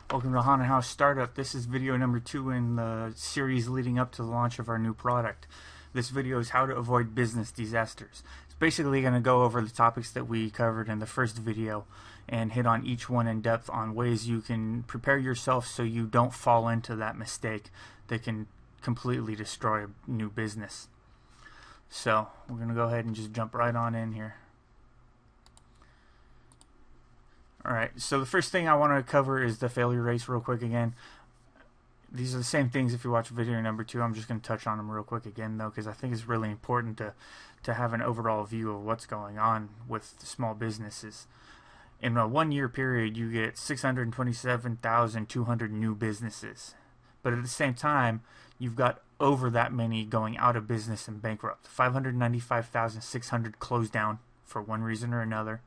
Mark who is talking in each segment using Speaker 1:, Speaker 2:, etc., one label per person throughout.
Speaker 1: Welcome to Haunted House Startup. This is video number 2 in the series leading up to the launch of our new product. This video is how to avoid business disasters. It's basically going to go over the topics that we covered in the first video and hit on each one in depth on ways you can prepare yourself so you don't fall into that mistake that can completely destroy a new business. So we're going to go ahead and just jump right on in here. Alright, so the first thing I want to cover is the failure rates real quick again. These are the same things if you watch video number 2. I'm just going to touch on them real quick again though, because I think it's really important to have an overall view of what's going on with small businesses. In a 1-year period, you get 627,200 new businesses. But at the same time, you've got over that many going out of business and bankrupt. 595,600 closed down for one reason or another.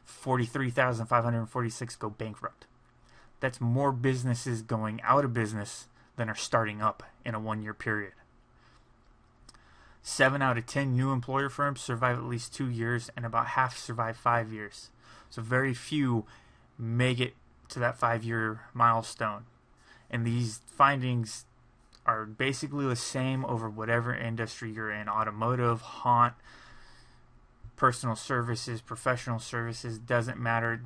Speaker 1: 43,546 go bankrupt. That's more businesses going out of business than are starting up in a 1-year period. 7 out of 10 new employer firms survive at least 2 years, and about half survive 5 years. So very few make it to that 5-year milestone. And these findings are basically the same over whatever industry you're in. Automotive, haunt, personal services, professional services, doesn't matter.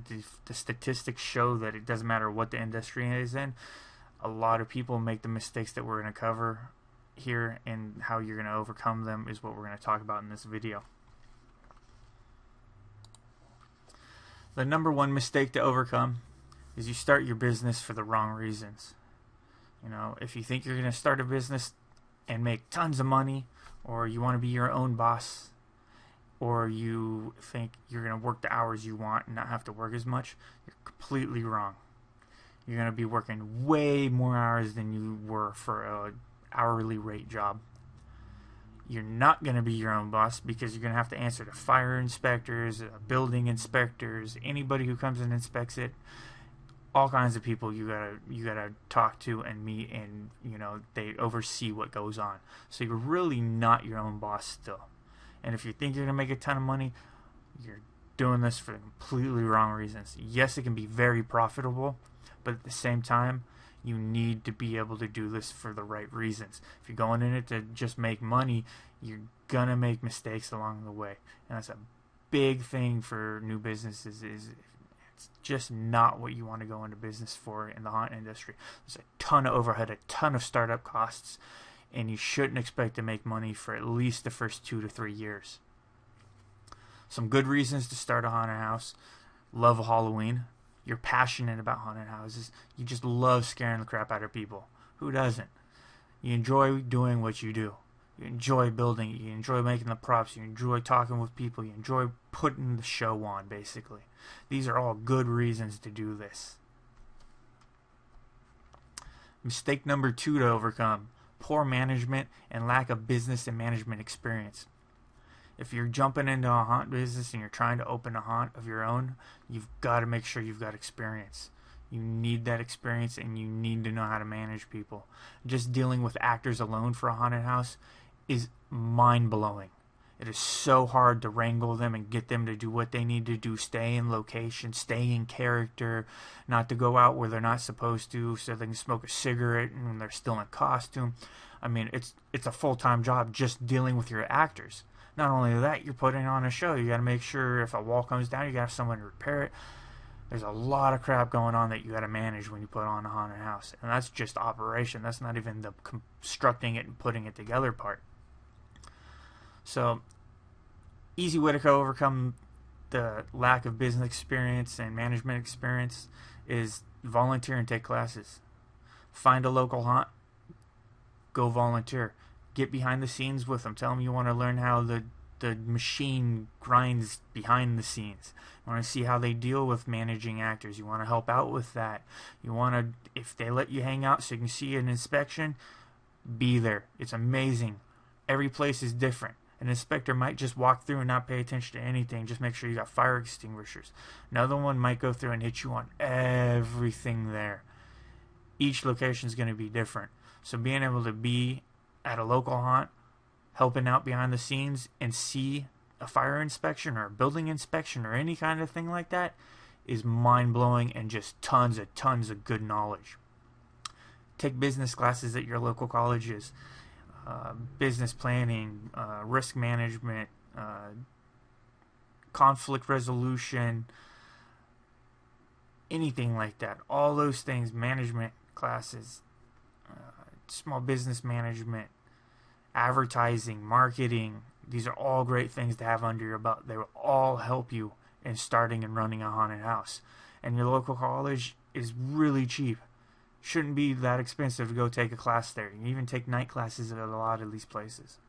Speaker 1: The statistics show that it doesn't matter what the industry is in. A lot of people make the mistakes that we're going to cover here, and how you're going to overcome them is what we're going to talk about in this video. The number one mistake to overcome is you start your business for the wrong reasons. You know, if you think you're going to start a business and make tons of money, or you want to be your own boss, or you think you're going to work the hours you want and not have to work as much, you're completely wrong. You're going to be working way more hours than you were for an hourly rate job. You're not going to be your own boss because you're going to have to answer to fire inspectors, building inspectors, anybody who comes and inspects it. All kinds of people you gotta talk to and meet, and they oversee what goes on. So you're really not your own boss still. And if you think you're going to make a ton of money, you're doing this for completely wrong reasons. Yes, it can be very profitable, but at the same time, you need to be able to do this for the right reasons. If you're going in it to just make money, you're going to make mistakes along the way. And that's a big thing for new businesses. Is it's just not what you want to go into business for in the haunt industry. There's a ton of overhead, a ton of startup costs, and you shouldn't expect to make money for at least the first 2 to 3 years. Some good reasons to start a haunted house. Love Halloween. You're passionate about haunted houses. You just love scaring the crap out of people. Who doesn't? You enjoy doing what you do. You enjoy building it. You enjoy making the props. You enjoy talking with people. You enjoy putting the show on, basically. These are all good reasons to do this. Mistake number 2 to overcome: poor management and lack of business and management experience. If you're jumping into a haunt business and you're trying to open a haunt of your own, you've got to make sure you've got experience. You need that experience, and you need to know how to manage people. Just dealing with actors alone for a haunted house is mind-blowing. It is so hard to wrangle them and get them to do what they need to do, stay in location, stay in character, not to go out where they're not supposed to so they can smoke a cigarette and they're still in costume. I mean, it's a full-time job just dealing with your actors. Not only that, you're putting on a show. You got to make sure if a wall comes down, you got to have someone to repair it. There's a lot of crap going on that you got to manage when you put on a haunted house. And that's just operation. That's not even the constructing it and putting it together part. So, easy way to overcome the lack of business experience and management experience is volunteer and take classes. Find a local haunt, go volunteer. Get behind the scenes with them. Tell them you want to learn how the machine grinds behind the scenes. You want to see how they deal with managing actors. You want to help out with that. You want to, if they let you hang out so you can see an inspection, be there. It's amazing. Every place is different. An inspector might just walk through and not pay attention to anything. Just make sure you got fire extinguishers. Another one might go through and hit you on everything there. Each location is going to be different. So being able to be at a local haunt, helping out behind the scenes, and see a fire inspection or a building inspection or any kind of thing like that is mind-blowing and just tons of good knowledge. Take business classes at your local colleges. Business planning, risk management, conflict resolution, anything like that. All those things, management classes, small business management, advertising, marketing. These are all great things to have under your belt. They will all help you in starting and running a haunted house. And your local college is really cheap. Shouldn't be that expensive to go take a class there. You can even take night classes at a lot of these places.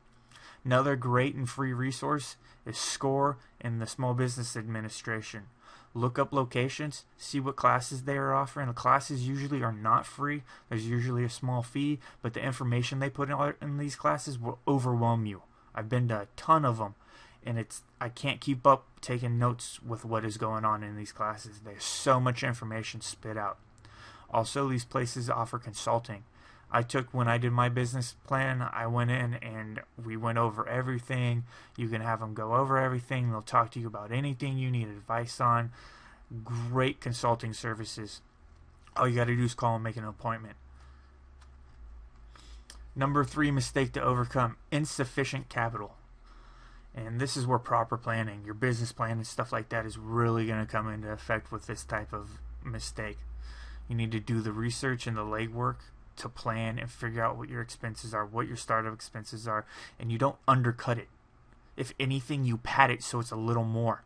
Speaker 1: Another great and free resource is SCORE and the Small Business Administration. Look up locations, see what classes they are offering. The classes usually are not free. There's usually a small fee, but the information they put in these classes will overwhelm you. I've been to a ton of them, and I can't keep up taking notes with what is going on in these classes. There's so much information spit out. Also, these places offer consulting. When I did my business plan, I went in and we went over everything. You can have them go over everything. They'll talk to you about anything you need advice on. Great consulting services. All you got to do is call and make an appointment. Number 3 mistake to overcome: insufficient capital. And this is where proper planning, your business plan and stuff like that, is really going to come into effect with this type of mistake. You need to do the research and the legwork to plan and figure out what your expenses are, what your startup expenses are, and you don't undercut it. If anything, you pad it so it's a little more.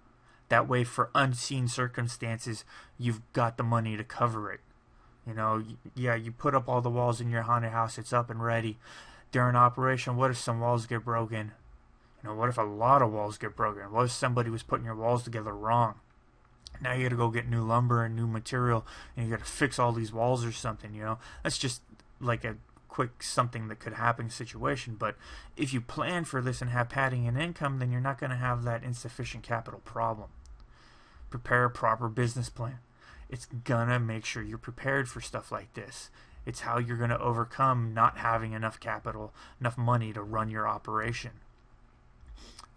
Speaker 1: That way, for unseen circumstances, you've got the money to cover it. You put up all the walls in your haunted house, it's up and ready. During operation, what if some walls get broken? What if a lot of walls get broken? What if somebody was putting your walls together wrong? Now you got to go get new lumber and new material, and you got to fix all these walls or something. That's just like a quick something that could happen situation. But if you plan for this and have padding and income, then you're not going to have that insufficient capital problem. Prepare a proper business plan. It's gonna make sure you're prepared for stuff like this. It's how you're going to overcome not having enough capital, enough money to run your operation.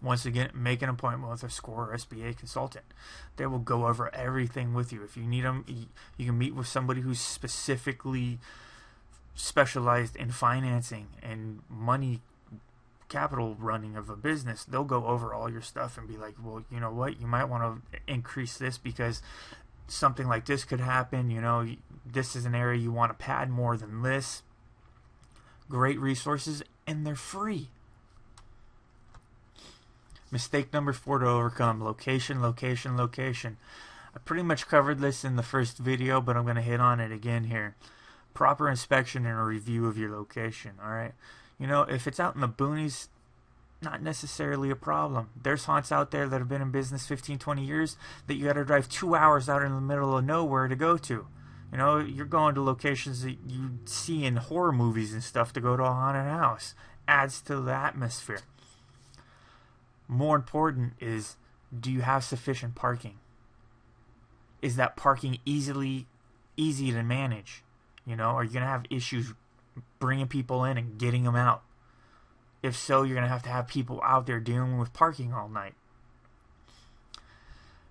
Speaker 1: Once again, make an appointment with a SCORE or SBA consultant. They will go over everything with you. If you need them, you can meet with somebody who's specifically specialized in financing and money capital running of a business. They'll go over all your stuff and be like, well, you know what? You might want to increase this because something like this could happen. This is an area you want to pad more than this. Great resources, and they're free. Mistake number 4 to overcome: location, location, location. I pretty much covered this in the first video, but I'm going to hit on it again here. Proper inspection and a review of your location, alright? If it's out in the boonies, not necessarily a problem. There's haunts out there that have been in business 15, 20 years that you got to drive 2 hours out in the middle of nowhere to go to. You're going to locations that you see in horror movies and stuff to go to a haunted house. Adds to the atmosphere. More important is, do you have sufficient parking? Is that parking easy to manage? Are you going to have issues bringing people in and getting them out? If so, you're going to have people out there dealing with parking all night.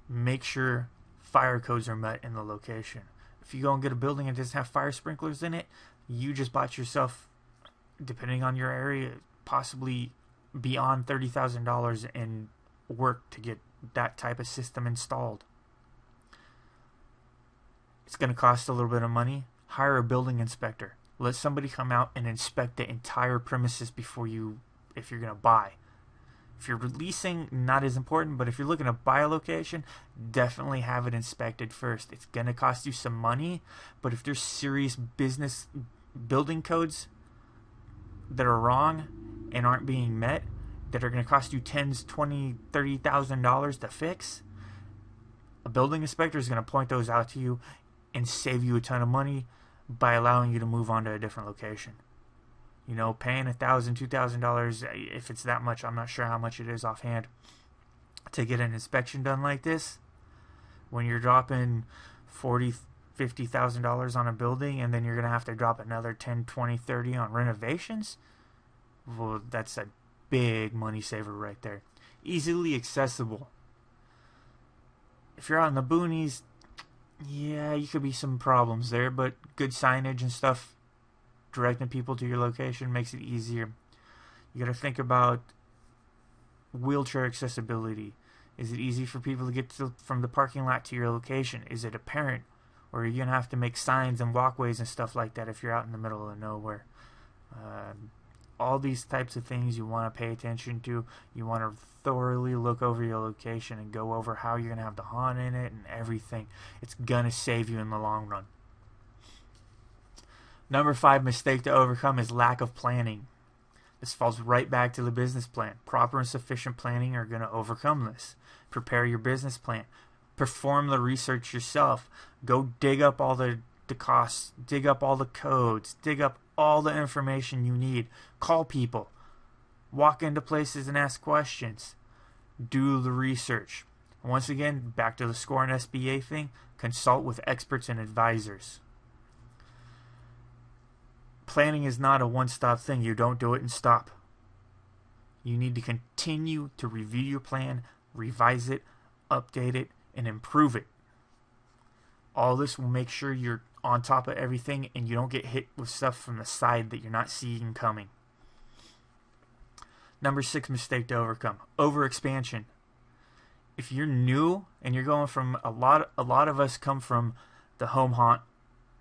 Speaker 1: Make sure fire codes are met in the location. If you go and get a building and doesn't have fire sprinklers in it, you just bought yourself, depending on your area, possibly beyond $30,000 in work to get that type of system installed. It's going to cost a little bit of money. Hire a building inspector. Let somebody come out and inspect the entire premises if you're going to buy. If you're leasing, not as important, but if you're looking to buy a location, definitely have it inspected first. It's going to cost you some money, but if there's serious business building codes that are wrong and aren't being met, that are going to cost you $10,000, $20,000, $30,000 to fix, a building inspector is going to point those out to you and save you a ton of money by allowing you to move on to a different location. Paying $1,000, $2,000, if it's that much, I'm not sure how much it is offhand, to get an inspection done like this, when you're dropping $40,000, $50,000 on a building, and then you're going to have to drop another 10, 20, 30 on renovations, well, that's a big money saver right there. Easily accessible. If you're out in the boonies, yeah, you could be some problems there, but good signage and stuff directing people to your location makes it easier. You got to think about wheelchair accessibility. Is it easy for people to get from the parking lot to your location? Is it apparent? Or are you going to have to make signs and walkways and stuff like that if you're out in the middle of nowhere? All these types of things you want to pay attention to. You want to thoroughly look over your location and go over how you're going to have the haunt in it and everything. It's going to save you in the long run. Number 5 mistake to overcome is lack of planning. This falls right back to the business plan. Proper and sufficient planning are going to overcome this. Prepare your business plan. Perform the research yourself. Go dig up all the costs, dig up all the codes, dig up all the information you need. Call people. Walk into places and ask questions. Do the research. Once again, back to the SCORE and SBA thing, consult with experts and advisors. Planning is not a one-stop thing. You don't do it and stop. You need to continue to review your plan, revise it, update it, and improve it. All this will make sure you're on top of everything and you don't get hit with stuff from the side that you're not seeing coming. Number 6 mistake to overcome: overexpansion. If you're new and you're going from a lot of us come from the home haunt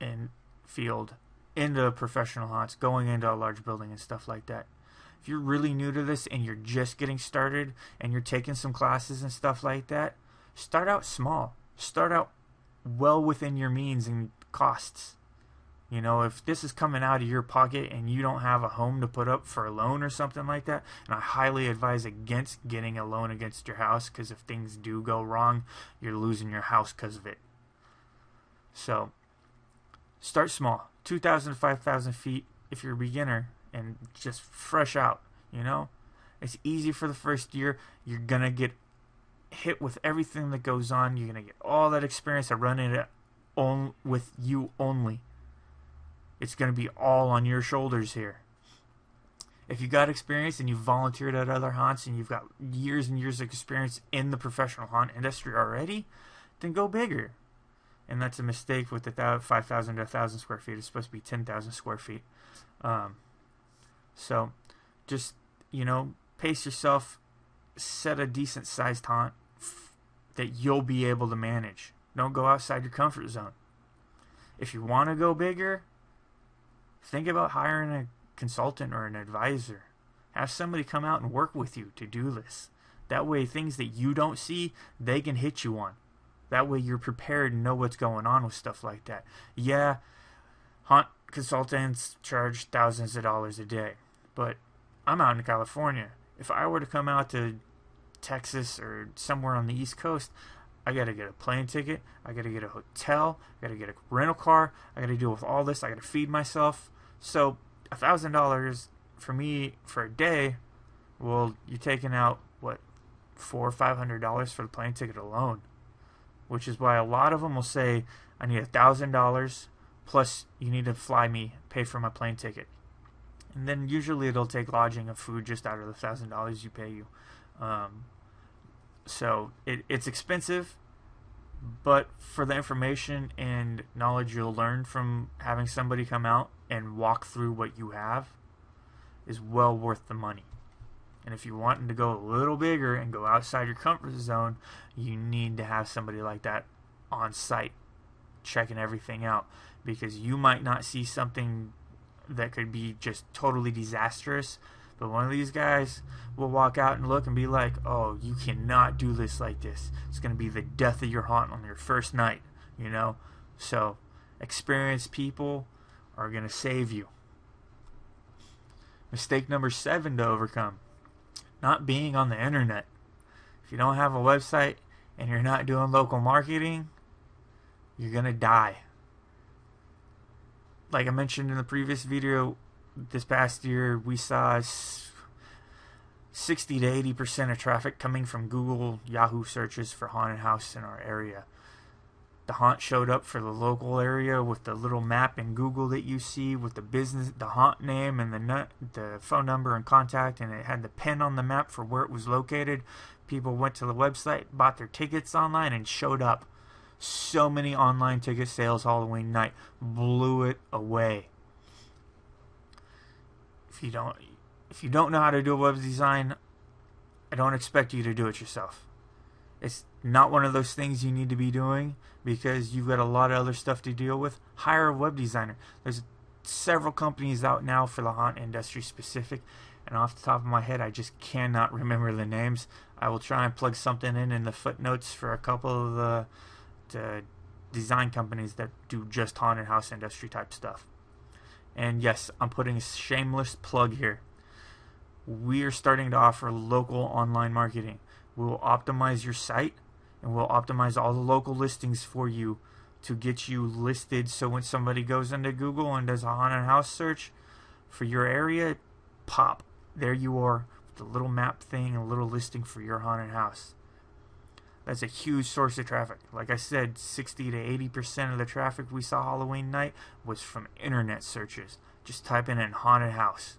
Speaker 1: and field into professional haunts, going into a large building and stuff like that. If you're really new to this and you're just getting started and you're taking some classes and stuff like that, start out small. Start out well within your means and costs. You know, if this is coming out of your pocket and you don't have a home to put up for a loan or something like that, and I highly advise against getting a loan against your house, because if things do go wrong, you're losing your house because of it. So, start small. 2,000 to 5,000 feet if you're a beginner and just fresh out, you know. It's easy for the first year. You're going to get hit with everything that goes on. You're going to get all that experience of running it with you only. It's going to be all on your shoulders here. If you got experience and you volunteered at other haunts and you've got years and years of experience in the professional haunt industry already, then go bigger. And that's a mistake with the 5,000 to 1,000 square feet. It's supposed to be 10,000 square feet. So just, you know, pace yourself. Set a decent sized haunt that you'll be able to manage. Don't go outside your comfort zone. If you want to go bigger, think about hiring a consultant or an advisor. Have somebody come out and work with you to do this. That way, things that you don't see, they can hit you on. That way you're prepared and know what's going on with stuff like that. Yeah, haunt consultants charge thousands of dollars a day. But I'm out in California. If I were to come out to Texas or somewhere on the East Coast, I got to get a plane ticket. I got to get a hotel. I got to get a rental car. I got to deal with all this. I got to feed myself. So $1,000 for me for a day, well, you're taking out, what, $400 or $500 for the plane ticket alone. Which is why a lot of them will say, I need $1,000 plus you need to fly me, pay for my plane ticket. And then usually it'll take lodging and food just out of the $1,000 you pay you. So it's expensive, but for the information and knowledge you'll learn from having somebody come out and walk through what you have is well worth the money. And if you're wanting to go a little bigger and go outside your comfort zone, you need to have somebody like that on site checking everything out, because you might not see something that could be just totally disastrous, but one of these guys will walk out and look and be like, oh, you cannot do this like this. It's going to be the death of your haunt on your first night, you know? So experienced people are going to save you. Mistake number 7 to overcome: not being on the internet. If you don't have a website and you're not doing local marketing, you're going to die. Like I mentioned in the previous video, this past year we saw 60 to 80% of traffic coming from Google, Yahoo searches for haunted house in our area. The haunt showed up for the local area with the little map in Google that you see with the business, the haunt name and the phone number and contact, and it had the pin on the map for where it was located. People went to the website, bought their tickets online, and showed up. So many online ticket sales Halloween night. Blew it away. If you don't know how to do a web design, I don't expect you to do it yourself. It's not one of those things you need to be doing because you've got a lot of other stuff to deal with. Hire a web designer. There's several companies out now for the haunt industry specific, and off the top of my head I just cannot remember the names. I will try and plug something in the footnotes for a couple of the design companies that do just haunted house industry type stuff. And yes, I'm putting a shameless plug here. We are starting to offer local online marketing. We will optimize your site and we'll optimize all the local listings for you to get you listed, so when somebody goes into Google and does a haunted house search for your area, pop, there you are with the little map thing and a little listing for your haunted house. That's a huge source of traffic. Like I said, 60 to 80% of the traffic we saw Halloween night was from internet searches. Just typing in haunted house.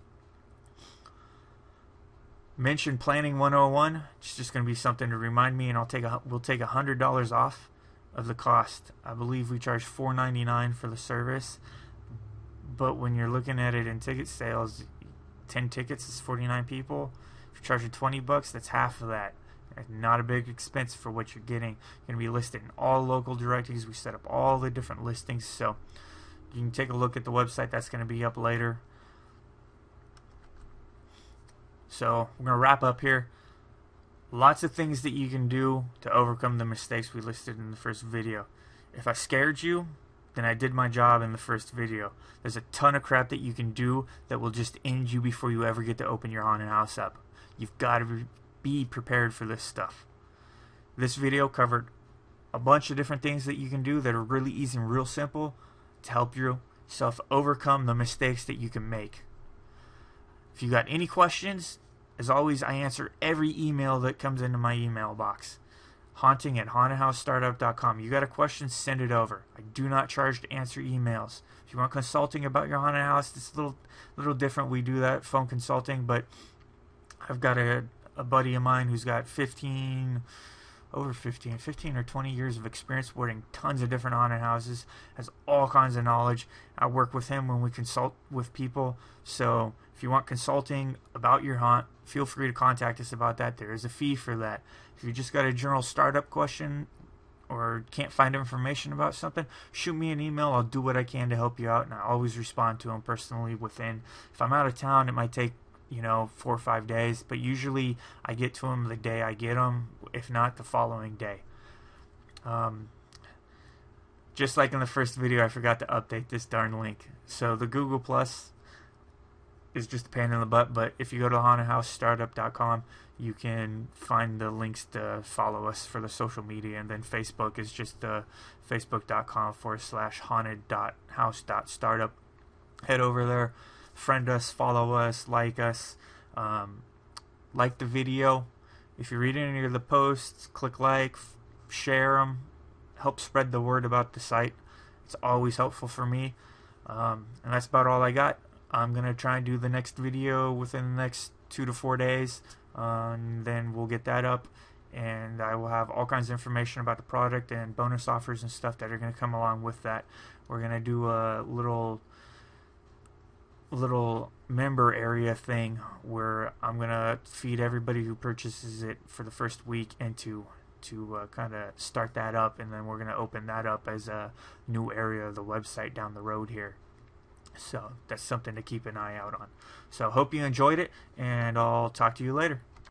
Speaker 1: Mention Planning 101. It's just going to be something to remind me, and we'll take $100 off of the cost. I believe we charge $4.99 for the service, but when you're looking at it in ticket sales, 10 tickets is 49 people. If you're charging $20, that's half of that. Not a big expense for what you're getting. You're going to be listed in all local directories. We set up all the different listings, so you can take a look at the website. That's going to be up later. So we're going to wrap up here. Lots of things that you can do to overcome the mistakes we listed in the first video. If I scared you, then I did my job in the first video. There's a ton of crap that you can do that will just end you before you ever get to open your haunted house up. You've got to be prepared for this stuff. This video covered a bunch of different things that you can do that are really easy and real simple to help yourself overcome the mistakes that you can make. If you got any questions, as always, I answer every email that comes into my email box. haunting@hauntedhousestartup.com. You got a question, send it over. I do not charge to answer emails. If you want consulting about your haunted house, it's a little different. We do that, phone consulting, but I've got a buddy of mine who's got 15 or 20 years of experience boarding tons of different haunted houses, has all kinds of knowledge. I work with him when we consult with people. So if you want consulting about your haunt, feel free to contact us about that. There is a fee for that. If you just got a general startup question or can't find information about something, shoot me an email. I'll do what I can to help you out, and I always respond to them personally within. If I'm out of town, it might take 4 or 5 days, but usually I get to them the day I get them, if not the following day. Just like in the first video, I forgot to update this darn link. So the Google Plus is just a pain in the butt, but if you go to hauntedhousestartup.com, you can find the links to follow us for the social media, and then Facebook is just facebook.com/haunted.house.startup. Head over there, friend us, follow us, like us, like the video. If you read any of the posts, click like, share them, help spread the word about the site. It's always helpful for me. And that's about all I got. I'm going to try and do the next video within the next 2 to 4 days, and then we'll get that up, and I will have all kinds of information about the product and bonus offers and stuff that are going to come along with that. We're going to do a little member area thing where I'm going to feed everybody who purchases it for the first week into to kind of start that up, and then we're going to open that up as a new area of the website down the road here. So that's something to keep an eye out on. So hope you enjoyed it, and I'll talk to you later.